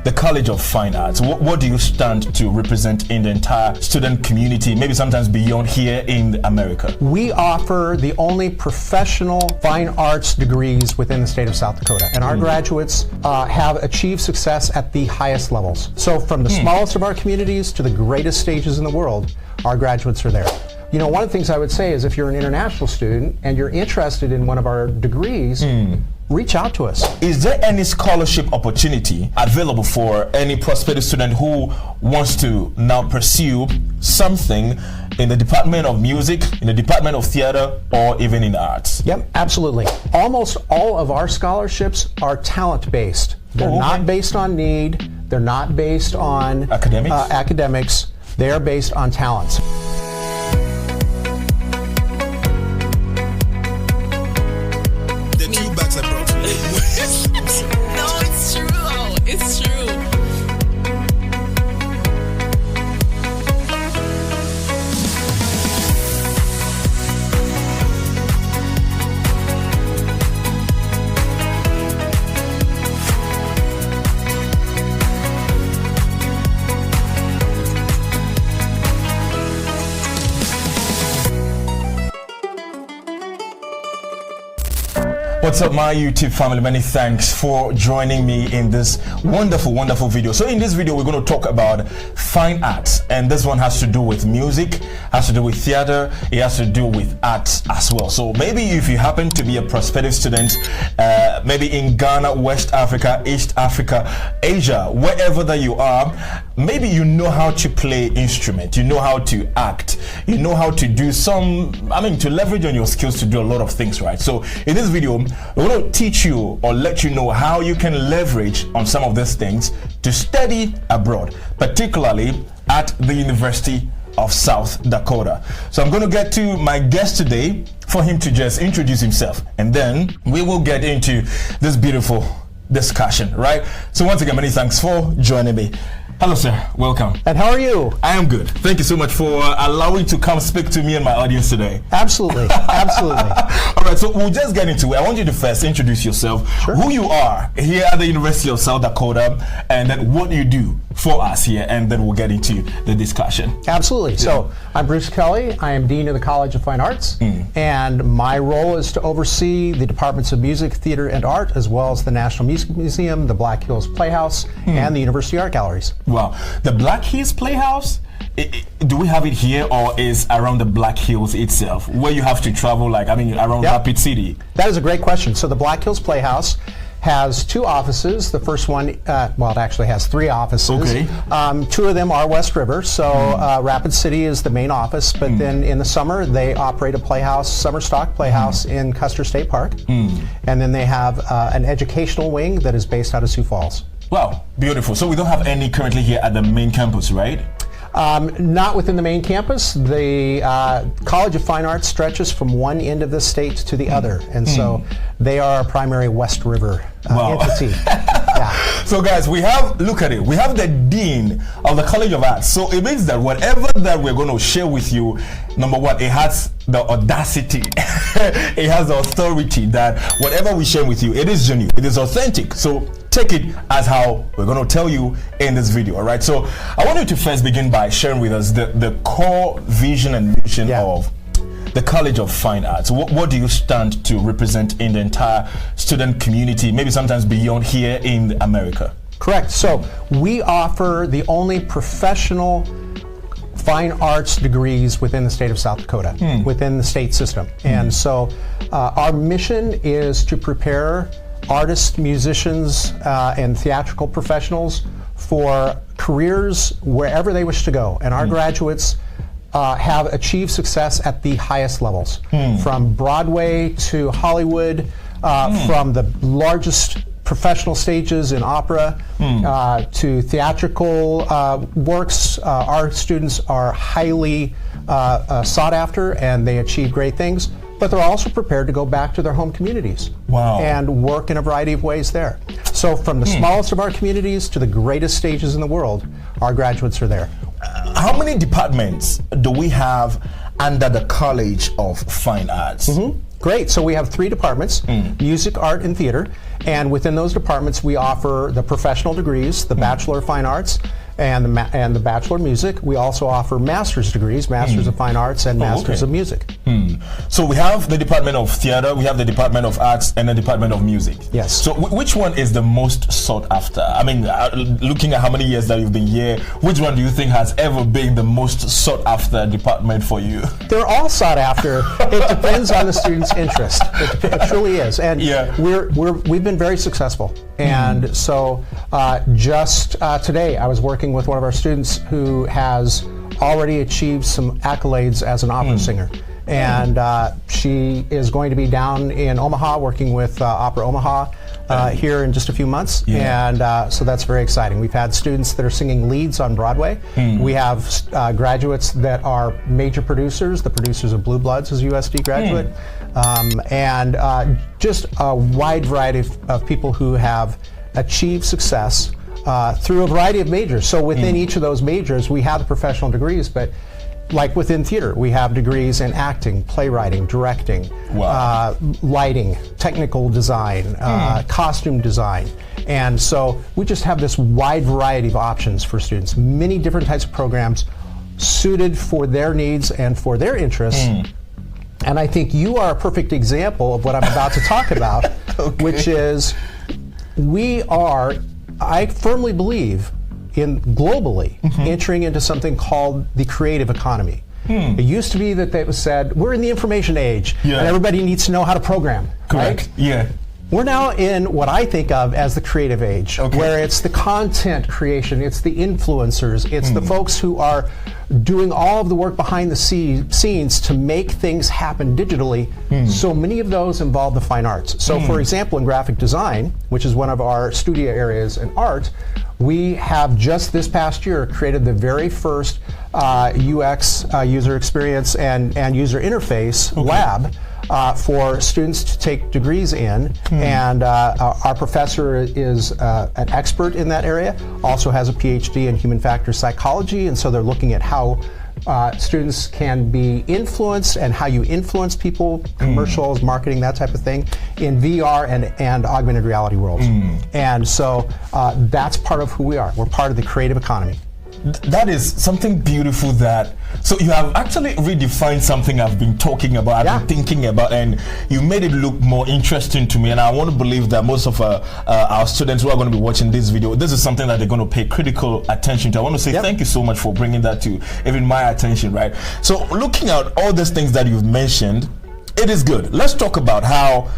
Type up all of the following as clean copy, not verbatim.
the College of Fine Arts. What do you stand to represent in the entire student community, maybe sometimes beyond here in America? We offer the only professional fine arts degrees within the state of South Dakota, and our graduates have achieved success at the highest levels. So from the smallest of our communities to the greatest stages in the world, our graduates are there. You know, one of the things I would say is if you're an international student and you're interested in one of our degrees, reach out to us. Is there any scholarship opportunity available for any prospective student who wants to now pursue something in the Department of Music, in the Department of Theater, or even in arts? Yep, absolutely. Almost all of our scholarships are talent-based. They're not based on need. They're not based on academics. They are based on talents. No, it's true. It's true. What's up, my YouTube family? Many thanks for joining me in this wonderful video. So in this video, we're going to talk about fine arts, and this one has to do with music, has to do with theater, it has to do with arts as well. So maybe if you happen to be a prospective student, maybe in Ghana, West Africa, East Africa, Asia, wherever that you are, maybe you know how to play instrument, you know how to act, you know how to do to leverage on your skills to do a lot of things, right? So in this video, we're going to teach you or let you know how you can leverage on some of these things to study abroad, particularly at the University of South Dakota. So I'm going to get to my guest today for him to just introduce himself, and then we will get into this beautiful discussion, right? So once again, many thanks for joining me. Hello, sir. Welcome. And how are you? I am good. Thank you so much for allowing to come speak to me and my audience today. Absolutely. Absolutely. All right, so we'll just get into it. I want you to first introduce yourself, who you are here at the University of South Dakota, and then what you do for us here, and then we'll get into the discussion. Absolutely. So I'm Bruce Kelly. I am Dean of the College of Fine Arts, and my role is to oversee the departments of music, theater, and art, as well as the National Music Museum, the Black Hills Playhouse, and the University Art Galleries. Wow. The Black Hills Playhouse, do we have it here, or is around the Black Hills itself, where you have to travel, around Rapid City? That is a great question. So the Black Hills Playhouse has two offices. The first one, it actually has three offices. Okay. Two of them are West River, so Rapid City is the main office, but then in the summer they operate a playhouse, summer stock playhouse in Custer State Park, and then they have an educational wing that is based out of Sioux Falls. Wow, beautiful. So we don't have any currently here at the main campus, right? Not within the main campus. The College of Fine Arts stretches from one end of the state to the other, and so they are a primary West River entity. So guys, look at it, we have the Dean of the College of Arts. So it means that whatever that we're going to share with you, number one, it has the audacity, it has the authority that whatever we share with you, it is genuine, it is authentic. So take it as how we're going to tell you in this video, all right? So I want you to first begin by sharing with us the core vision and mission of the College of Fine Arts. What do you stand to represent in the entire student community, maybe sometimes beyond here in America? Correct. So we offer the only professional fine arts degrees within the state of South Dakota, within the state system. And so our mission is to prepare artists, musicians, and theatrical professionals for careers wherever they wish to go. And our graduates have achieved success at the highest levels, from Broadway to Hollywood, from the largest professional stages in opera to theatrical works. Our students are highly sought after, and they achieve great things, but they're also prepared to go back to their home communities and work in a variety of ways there. So from the smallest of our communities to the greatest stages in the world, our graduates are there. How many departments do we have under the College of Fine Arts? Great. So we have 3 departments, music, art, and theater. And within those departments, we offer the professional degrees, the Bachelor of Fine Arts, and the Bachelor of Music. We also offer master's degrees, Masters of Fine Arts and Masters of Music. So we have the Department of Theater, we have the Department of Arts, and the Department of Music. Yes. So which one is the most sought after? I mean, looking at how many years that you've been here, which one do you think has ever been the most sought after department for you? They're all sought after. It depends on the student's interest. It truly is. And we've been very successful. And so just today I was working with one of our students who has already achieved some accolades as an opera singer. And she is going to be down in Omaha working with Opera Omaha here in just a few months. And so that's very exciting. We've had students that are singing leads on Broadway. We have graduates that are major producers. The producers of Blue Bloods is a USD graduate. And just a wide variety of people who have achieved success through a variety of majors. So within each of those majors, we have the professional degrees, but like within theater, we have degrees in acting, playwriting, directing, lighting, technical design, costume design. And so we just have this wide variety of options for students, many different types of programs suited for their needs and for their interests. And I think you are a perfect example of what I'm about to talk about, which is I firmly believe in globally entering into something called the creative economy. It used to be that it was said, we're in the information age and everybody needs to know how to program. Correct. Right? We're now in what I think of as the creative age, where it's the content creation, it's the influencers, it's the folks who are doing all of the work behind the scenes to make things happen digitally. So many of those involve the fine arts. So for example, in graphic design, which is one of our studio areas in art, we have just this past year created the very first UX, user experience and user interface lab for students to take degrees in, and our professor is an expert in that area, also has a PhD in human factors psychology, and so they're looking at how students can be influenced and how you influence people, commercials, marketing, that type of thing, in VR and augmented reality worlds. And so that's part of who we are. We're part of the creative economy. That is something beautiful so you have actually redefined something I've been talking about, I've been thinking about, and you made it look more interesting to me. And I want to believe that most of our students who are going to be watching this video, this is something that they're going to pay critical attention to. I want to say thank you so much for bringing that to even my attention, right? So looking at all these things that you've mentioned, it is good. Let's talk about how,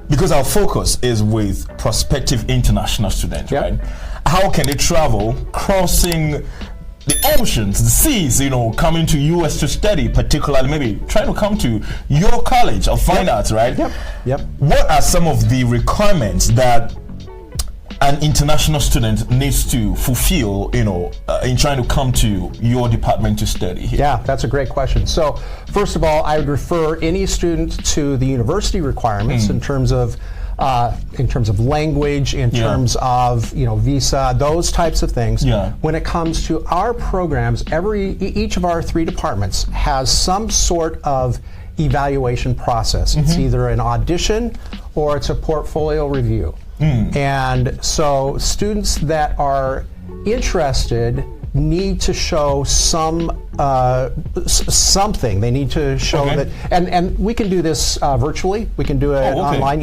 because our focus is with prospective international students, right? How can they travel, crossing the oceans, the seas, coming to US to study, particularly maybe trying to come to your college of fine arts, right? What are some of the requirements that an international student needs to fulfill, in trying to come to your department to study here? Yeah, that's a great question. So, first of all, I would refer any student to the university requirements in terms of language, in terms of visa, those types of things. When it comes to our programs, each of our 3 departments has some sort of evaluation process. It's either an audition or it's a portfolio review. And so students that are interested need to show something. They need to show that, and we can do this virtually. We can do it online.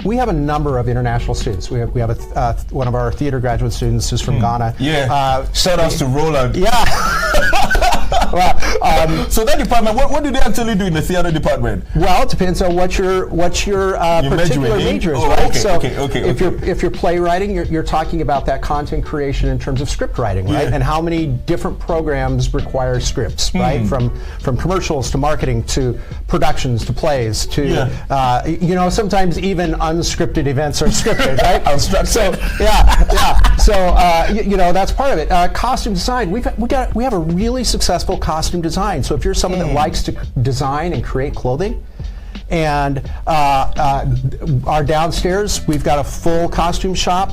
We have a number of international students. We have one of our theater graduate students is from Ghana. Shout outs to Roland. So that department, what do they actually do in the theater department? Well, it depends on what your particular major is, right? If you're playwriting, you're talking about that content creation in terms of script writing, right? And how many different programs require scripts, right? From commercials to marketing to productions to plays to sometimes even unscripted events are scripted, right? So that's part of it. Costume design, we have a really successful costume design. So if you're someone that likes to design and create clothing, And our downstairs, we've got a full costume shop.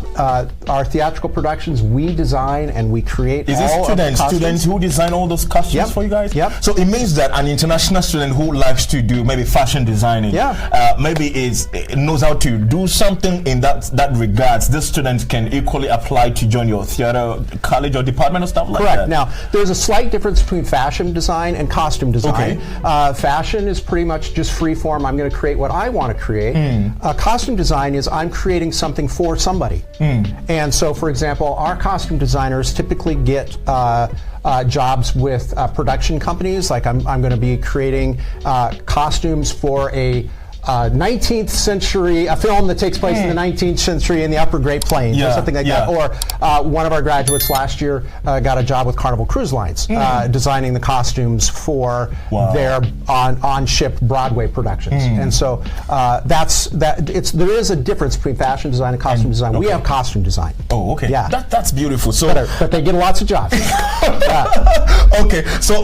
Our theatrical productions, we design and we create. Is all it students who design all those costumes Yep. for you guys? Yep. So it means that an international student who likes to do maybe fashion designing, maybe knows how to do something in that regards. This student can equally apply to join your theater college or department or stuff like that. Correct. Now, there's a slight difference between fashion design and costume design. Fashion is pretty much just free form. I'm going to create what I want to create. Costume design is I'm creating something for somebody. And so, for example, our costume designers typically get jobs with production companies. Like I'm going to be creating costumes for a 19th century, a film that takes place in the 19th century in the Upper Great Plains, or something like that. Or one of our graduates last year got a job with Carnival Cruise Lines, designing the costumes for their on-ship Broadway productions. And so there is a difference between fashion design and costume design. We have costume design. Oh, okay. Yeah. That's beautiful. So, but they get lots of jobs. Okay, so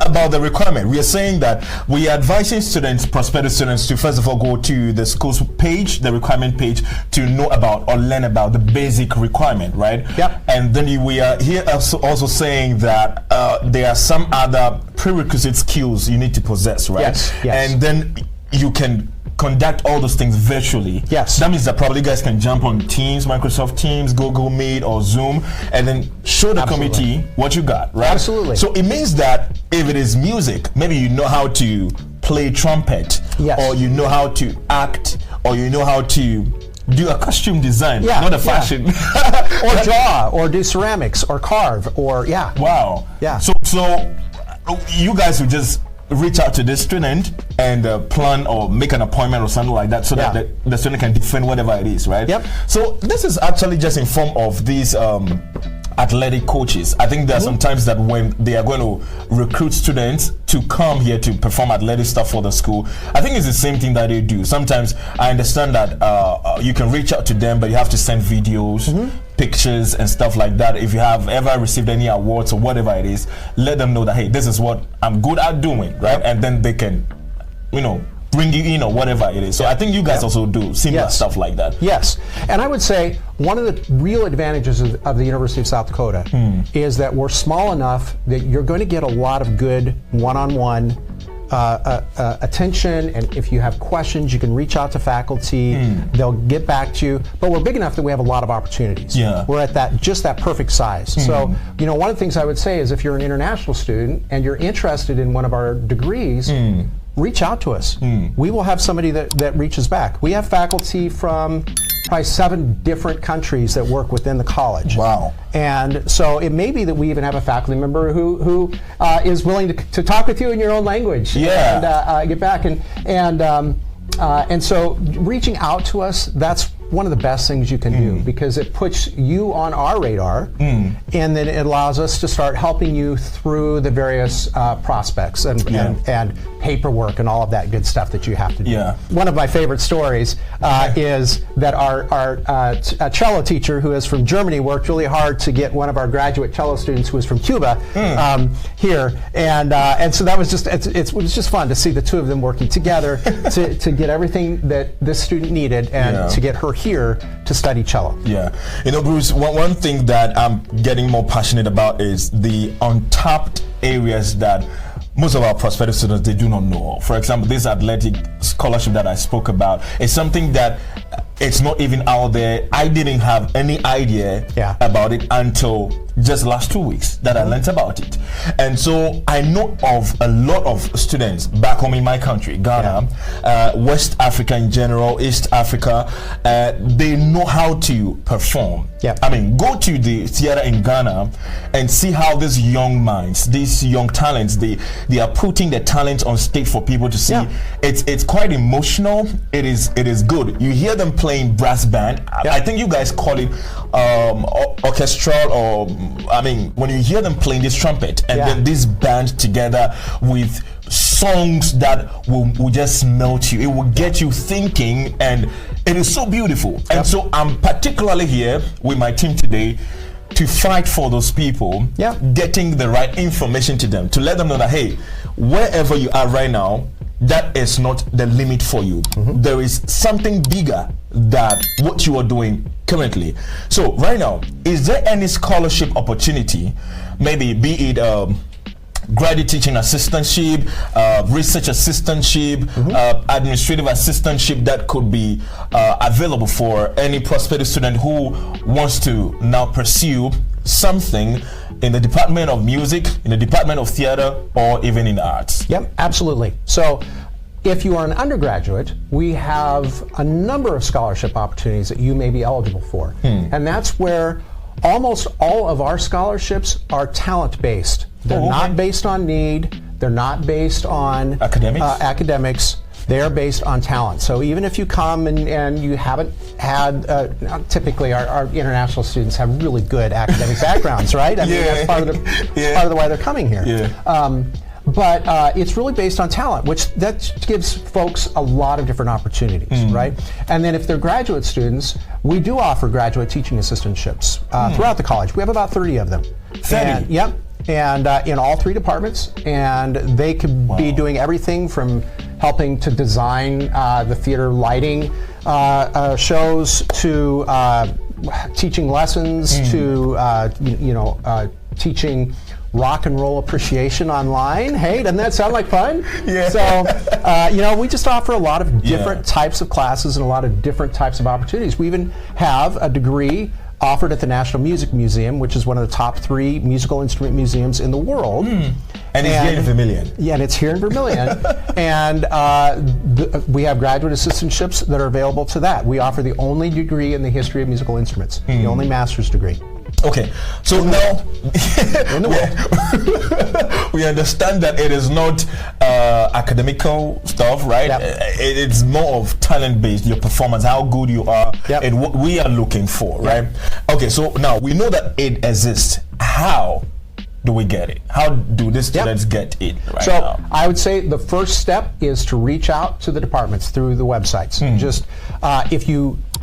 about the requirement, we are saying that we are advising students, prospective students, to first of all go to the school's page, the requirement page, to know about or learn about the basic requirement, right? Yep. And then we are here also saying that there are some other prerequisite skills you need to possess, right? Yes. And then you can conduct all those things virtually. Yes. That means that probably guys can jump on Teams, Microsoft Teams, Google Meet, or Zoom, and then show the committee what you got, right? Absolutely. So it means that if it is music, maybe you know how to play trumpet, or you know how to act, or you know how to do a costume design, not a fashion. Or draw, or do ceramics, or carve, or Wow. Yeah. So you guys will just reach out to this student and plan or make an appointment or something like that, so that the student can defend whatever it is, right? Yep. So this is actually just in form of these athletic coaches. I think there are sometimes that when they are going to recruit students to come here to perform athletic stuff for the school, I think it's the same thing that they do. Sometimes I understand that you can reach out to them, but you have to send videos, pictures and stuff like that. If you have ever received any awards or whatever it is, let them know that, hey, this is what I'm good at doing, right? And then they can, bring you in or whatever it is. So I think you guys also do similar stuff like that. Yes, and I would say one of the real advantages of the University of South Dakota is that we're small enough that you're going to get a lot of good one-on-one attention, and if you have questions, you can reach out to faculty. They'll get back to you. But we're big enough that we have a lot of opportunities. We're at that perfect size. So, one of the things I would say is if you're an international student and you're interested in one of our degrees, reach out to us. We will have somebody that reaches back. We have faculty from probably 7 different countries that work within the college. Wow. And so it may be that we even have a faculty member who is willing to talk with you in your own language and get back. And so reaching out to us, that's one of the best things you can do, because it puts you on our radar, and then it allows us to start helping you through the various prospects and paperwork and all of that good stuff that you have to do. One of my favorite stories is that our cello teacher, who is from Germany, worked really hard to get one of our graduate cello students who is from Cuba here, and so that was it was just fun to see the two of them working together to get everything that this student needed and to get her here to study cello. Bruce, one thing that I'm getting more passionate about is the untapped areas that most of our prospective students, they do not know. For example, this athletic scholarship that I spoke about is something that it's not even out there. I didn't have any idea about it until just last 2 weeks that I learned about it. And so I know of a lot of students back home in my country, Ghana, West Africa in general, East Africa, they know how to perform. I mean, go to the theater in Ghana and see how these young minds, these young talents, they are putting their talent on stage for people to see. It's quite emotional. It is good. You hear them playing brass band. I think you guys call it orchestral, or I mean, when you hear them playing this trumpet and then this band together with songs that will just melt you, it will get you thinking, and it is so beautiful. And so I'm particularly here with my team today to fight for those people, getting the right information to them, to let them know that, hey, wherever you are right now, that is not the limit for you. There is something bigger than what you are doing currently. So right now, is there any scholarship opportunity, maybe be it graduate teaching assistantship, research assistantship, administrative assistantship that could be available for any prospective student who wants to now pursue something in the Department of Music, in the Department of Theater, or even in arts? Yep, absolutely. So if you are an undergraduate, we have a number of scholarship opportunities that you may be eligible for. And that's where almost all of our scholarships are talent-based. They're not based on need. They're not based on academics. They are based on talent. So even if you come and you haven't had, typically our international students have really good academic backgrounds, right? I mean, that's part of the why they're coming here. But it's really based on talent, which that gives folks a lot of different opportunities, right? And then if they're graduate students, we do offer graduate teaching assistantships throughout the college. We have about 30 of them. 30? Yep. And in all 3 departments, and they could be doing everything from helping to design the theater lighting shows to teaching lessons to teaching rock and roll appreciation online. Hey, doesn't that sound like fun? Yeah. So, we just offer a lot of different types of classes and a lot of different types of opportunities. We even have a degree offered at the National Music Museum, which is one of the top 3 musical instrument museums in the world. And it's here in Vermilion. Yeah, and it's here in Vermilion. And we have graduate assistantships that are available to that. We offer the only degree in the history of musical instruments, the only master's degree. Okay, so now we understand that it is not academical stuff, right? It's more of talent-based, your performance, how good you are, and what we are looking for, right? Okay, so now we know that it exists. How do we get it? How do the students get it right now? I would say the first step is to reach out to the departments through the websites. Just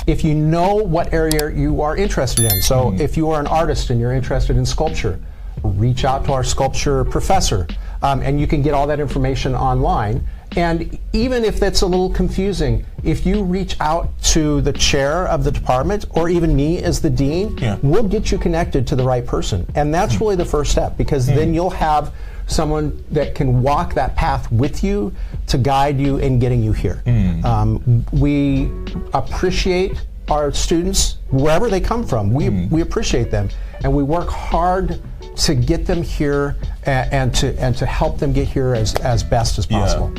if you know what area you are interested in. So if you are an artist and you're interested in sculpture, reach out to our sculpture professor, and you can get all that information online. And even if that's a little confusing, if you reach out to the chair of the department or even me as the dean, we'll get you connected to the right person. And that's really the first step, because then you'll have someone that can walk that path with you to guide you in getting you here. We appreciate our students wherever they come from. We appreciate them, and we work hard to get them here and to help them get here as best as possible.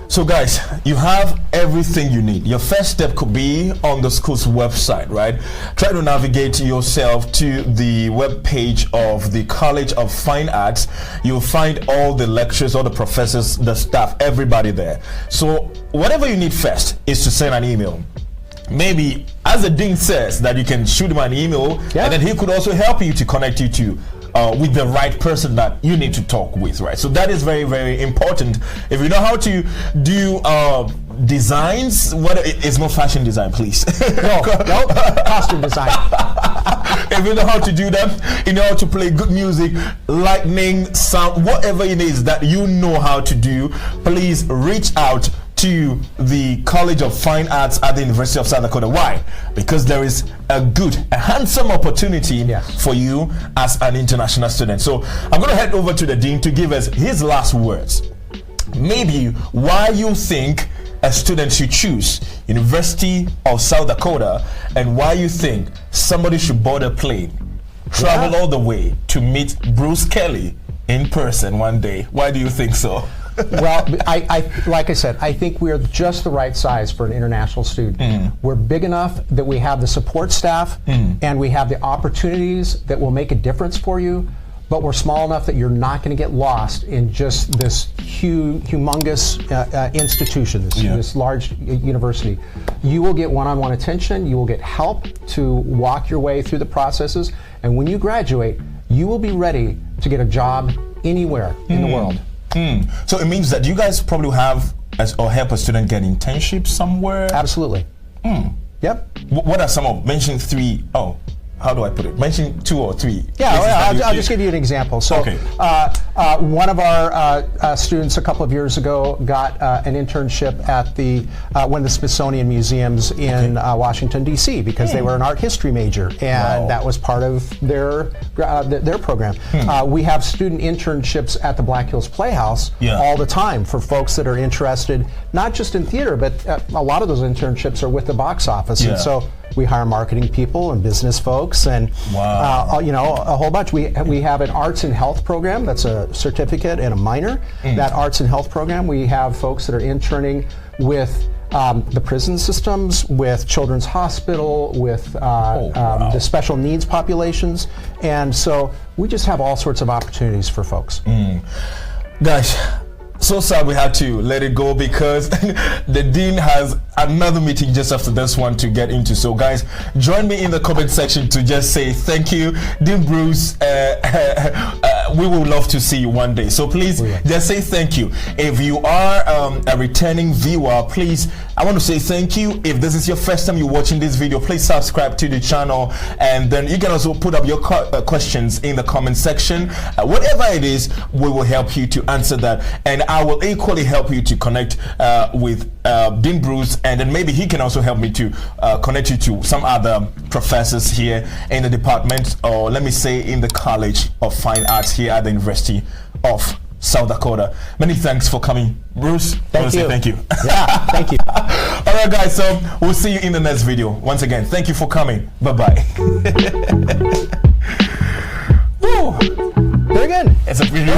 So guys, you have everything you need. Your first step could be on the school's website, right? Try to navigate yourself to the web page of the College of Fine Arts. You'll find all the lecturers, all the professors, the staff, everybody there. So whatever you need first is to send an email. Maybe, as the dean says, that you can shoot him an email, and then he could also help you to connect you to with the right person that you need to talk with, right? So that is very, very important. If you know how to do designs, it's not fashion design, please. No, costume design. If you know how to do that, you know how to play good music, lightning, sound, whatever it is that you know how to do, please reach out to the College of Fine Arts at the University of South Dakota. Why? Because there is a handsome opportunity for you as an international student. So I'm going to head over to the dean to give us his last words. Maybe why you think a student should choose University of South Dakota, and why you think somebody should board a plane, travel all the way to meet Bruce Kelly in person one day. Why do you think so? Well, like I said, I think we are just the right size for an international student. We're big enough that we have the support staff and we have the opportunities that will make a difference for you, but we're small enough that you're not going to get lost in just this humongous institution, this large university. You will get one-on-one attention, you will get help to walk your way through the processes, and when you graduate, you will be ready to get a job anywhere in the world. So it means that you guys probably have or help a student get internships somewhere? Absolutely. Yep. What are some of, mention 3? Oh, how do I put it? Mention 2 or 3. Yeah, well, I'll just give you an example. So, Okay. one of our students a couple of years ago got an internship at one of the Smithsonian museums in Washington, D.C. because they were an art history major, and Wow. that was part of their program. We have student internships at the Black Hills Playhouse all the time for folks that are interested, not just in theater, but a lot of those internships are with the box office. And so we hire marketing people and business folks and a whole bunch. We have an arts and health program that's a certificate and a minor. That arts and health program, we have folks that are interning with the prison systems, with Children's Hospital, with the special needs populations, and so we just have all sorts of opportunities for folks. Guys, so sad we had to let it go because the dean has another meeting just after this one to get into. So guys, join me in the comment section to just say thank you, Dean Bruce. We will love to see you one day. So please just say thank you. If you are a returning viewer, please, I want to say thank you. If this is your first time you're watching this video, please subscribe to the channel, and then you can also put up your questions in the comment section. Whatever it is, we will help you to answer that, and I will equally help you to connect with Dean Bruce, and then maybe he can also help me to connect you to some other professors here in the department, or let me say in the College of Fine Arts here at the University of South Dakota. Many thanks for coming, Bruce. Thank you. Thank you. Yeah, thank you. All right, guys, so we'll see you in the next video. Once again, thank you for coming. Bye-bye. Very good. It's a video.